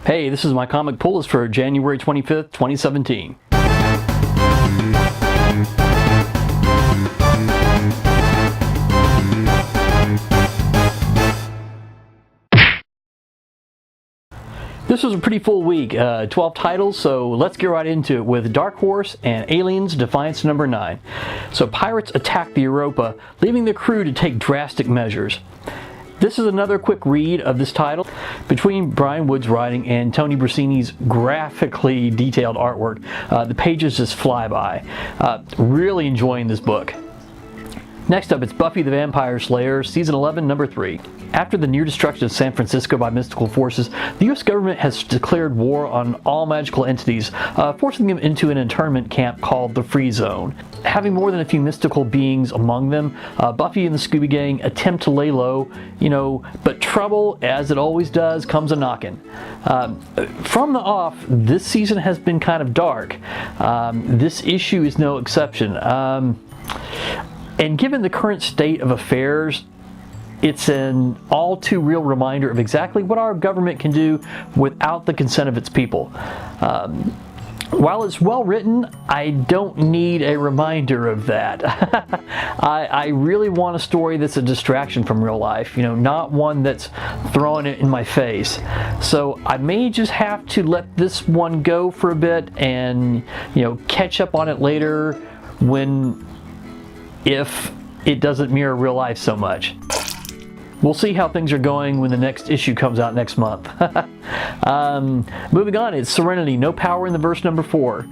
Hey, this is my comic pull list for January 25th, 2017. This was a pretty full week, 12 titles, so let's get right into it with Dark Horse and Aliens Defiance number 9. So pirates attack the Europa, leaving the crew to take drastic measures. This is another quick read of this title. Between Brian Wood's writing and Tony Brasini's graphically detailed artwork, the pages just fly by. Really enjoying this book. Next up, it's Buffy the Vampire Slayer, Season 11, Number 3. After the near destruction of San Francisco by mystical forces, the U.S. government has declared war on all magical entities, forcing them into an internment camp called the Free Zone. Having more than a few mystical beings among them, Buffy and the Scooby Gang attempt to lay low, but trouble, as it always does, comes a-knockin'. From the off, this season has been kind of dark. This issue is no exception. And given the current state of affairs, it's an all too real reminder of exactly what our government can do without the consent of its people. While it's well written, I don't need a reminder of that. I really want a story that's a distraction from real life, not one that's throwing it in my face. So I may just have to let this one go for a bit and, catch up on it later if it doesn't mirror real life so much. We'll see how things are going when the next issue comes out next month. Moving on, it's Serenity, No Power in the verse number 4.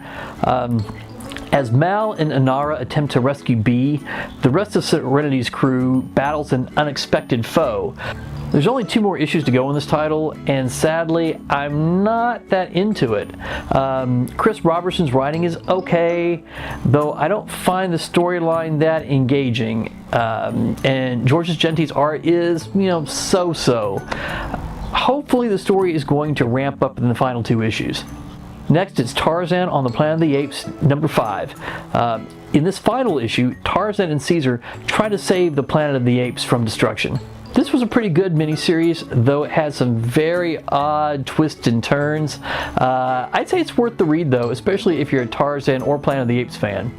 As Mal and Inara attempt to rescue Bee, the rest of Serenity's crew battles an unexpected foe. There's only 2 more issues to go in this title, and sadly, I'm not that into it. Chris Robertson's writing is okay, though I don't find the storyline that engaging. And Georges Genti's art is, so-so. Hopefully the story is going to ramp up in the final 2 issues. Next, it's Tarzan on the Planet of the Apes, number 5. In this final issue, Tarzan and Caesar try to save the Planet of the Apes from destruction. This was a pretty good miniseries, though it had some very odd twists and turns. I'd say it's worth the read though, especially if you're a Tarzan or Planet of the Apes fan.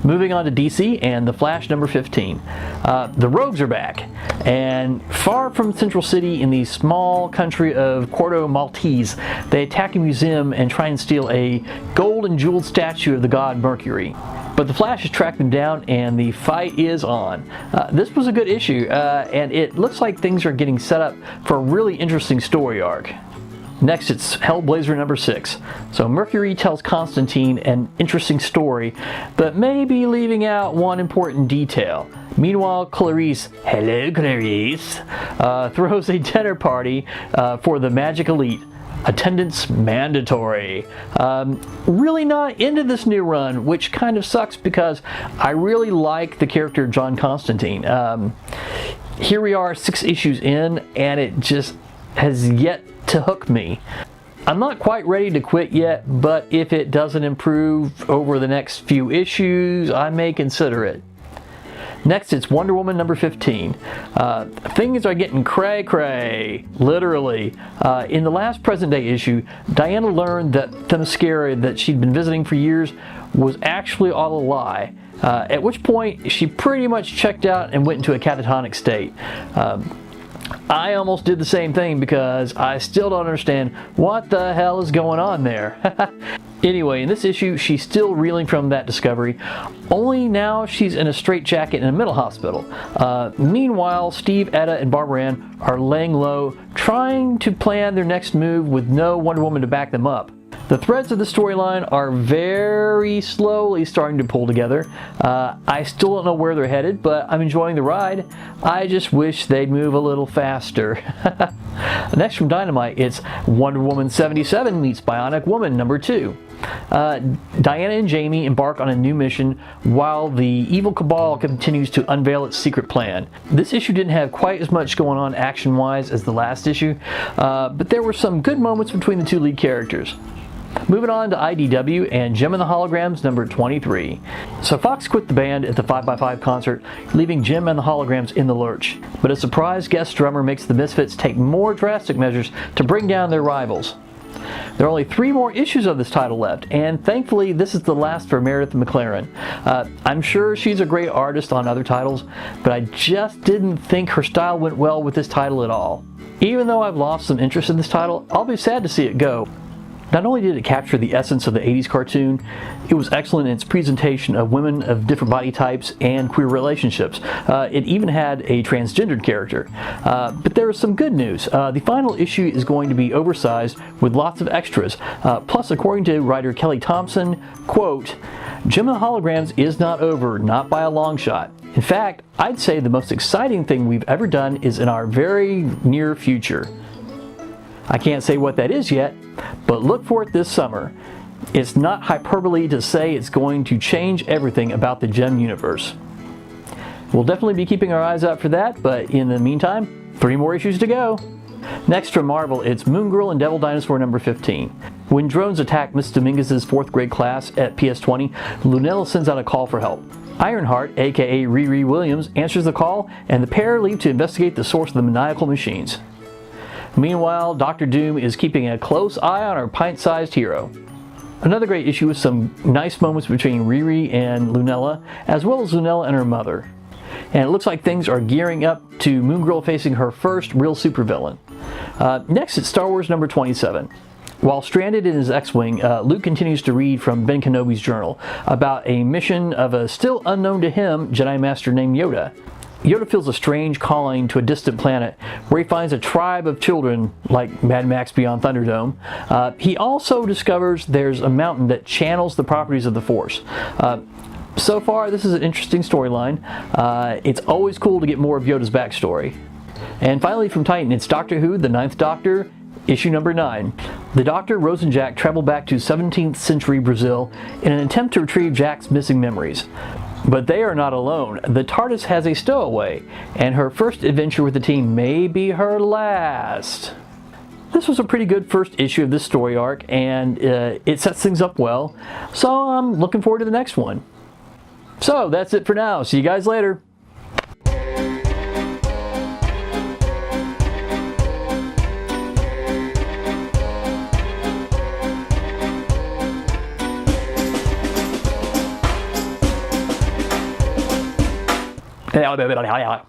Moving on to DC and The Flash number 15. The Rogues are back, and far from Central City in the small country of Cordo Maltese, they attack a museum and try and steal a gold and jeweled statue of the god Mercury. But the Flash has tracked them down and the fight is on. This was a good issue, and it looks like things are getting set up for a really interesting story arc. Next, it's Hellblazer number 6. So Mercury tells Constantine an interesting story, but maybe leaving out one important detail. Meanwhile, Clarice, hello Clarice, throws a dinner party for the Magic Elite. Attendance mandatory. Really not into this new run, which kind of sucks because I really like the character John Constantine. Here we are 6 issues in, and it just has yet to hook me. I'm not quite ready to quit yet, but if it doesn't improve over the next few issues, I may consider it. Next, it's Wonder Woman number 15. Things are getting cray-cray, literally. In the last present-day issue, Diana learned that Themyscira that she'd been visiting for years was actually all a lie, at which point she pretty much checked out and went into a catatonic state. I almost did the same thing because I still don't understand what the hell is going on there. Anyway, in this issue, she's still reeling from that discovery, only now she's in a straitjacket in a mental hospital. Meanwhile, Steve, Etta, and Barbara Ann are laying low, trying to plan their next move with no Wonder Woman to back them up. The threads of the storyline are very slowly starting to pull together. I still don't know where they're headed, but I'm enjoying the ride. I just wish they'd move a little faster. Next from Dynamite, it's Wonder Woman 77 meets Bionic Woman number 2. Diana and Jamie embark on a new mission while the evil cabal continues to unveil its secret plan. This issue didn't have quite as much going on action-wise as the last issue, but there were some good moments between the 2 lead characters. Moving on to IDW and Jem and the Holograms number 23. So Fox quit the band at the 5x5 concert, leaving Jem and the Holograms in the lurch. But a surprise guest drummer makes the Misfits take more drastic measures to bring down their rivals. There are only 3 more issues of this title left, and thankfully this is the last for Meredith McLaren. I'm sure she's a great artist on other titles, but I just didn't think her style went well with this title at all. Even though I've lost some interest in this title, I'll be sad to see it go. Not only did it capture the essence of the 80s cartoon, it was excellent in its presentation of women of different body types and queer relationships. It even had a transgendered character. But there is some good news. The final issue is going to be oversized with lots of extras. Plus, according to writer Kelly Thompson, quote, "Gem of the Holograms is not over, not by a long shot. In fact, I'd say the most exciting thing we've ever done is in our very near future." I can't say what that is yet, but look for it this summer. It's not hyperbole to say it's going to change everything about the Gem universe. We'll definitely be keeping our eyes out for that, but in the meantime, 3 more issues to go. Next from Marvel, it's Moon Girl and Devil Dinosaur number 15. When drones attack Miss Dominguez's 4th grade class at PS20, Lunella sends out a call for help. Ironheart, aka Riri Williams, answers the call, and the pair leave to investigate the source of the maniacal machines. Meanwhile, Dr. Doom is keeping a close eye on our pint-sized hero. Another great issue with some nice moments between Riri and Lunella, as well as Lunella and her mother. And it looks like things are gearing up to Moon Girl facing her first real supervillain. Next, it's Star Wars number 27. While stranded in his X-Wing, Luke continues to read from Ben Kenobi's journal about a mission of a still unknown to him Jedi Master named Yoda. Yoda feels a strange calling to a distant planet where he finds a tribe of children like Mad Max Beyond Thunderdome. He also discovers there's a mountain that channels the properties of the Force. So far, this is an interesting storyline. It's always cool to get more of Yoda's backstory. And finally from Titan, it's Doctor Who, the 9th Doctor, issue number 9. The Doctor, Rose and Jack travel back to 17th century Brazil in an attempt to retrieve Jack's missing memories. But they are not alone. The TARDIS has a stowaway, and her first adventure with the team may be her last. This was a pretty good first issue of this story arc, and it sets things up well, so I'm looking forward to the next one. So that's it for now. See you guys later. Yeah.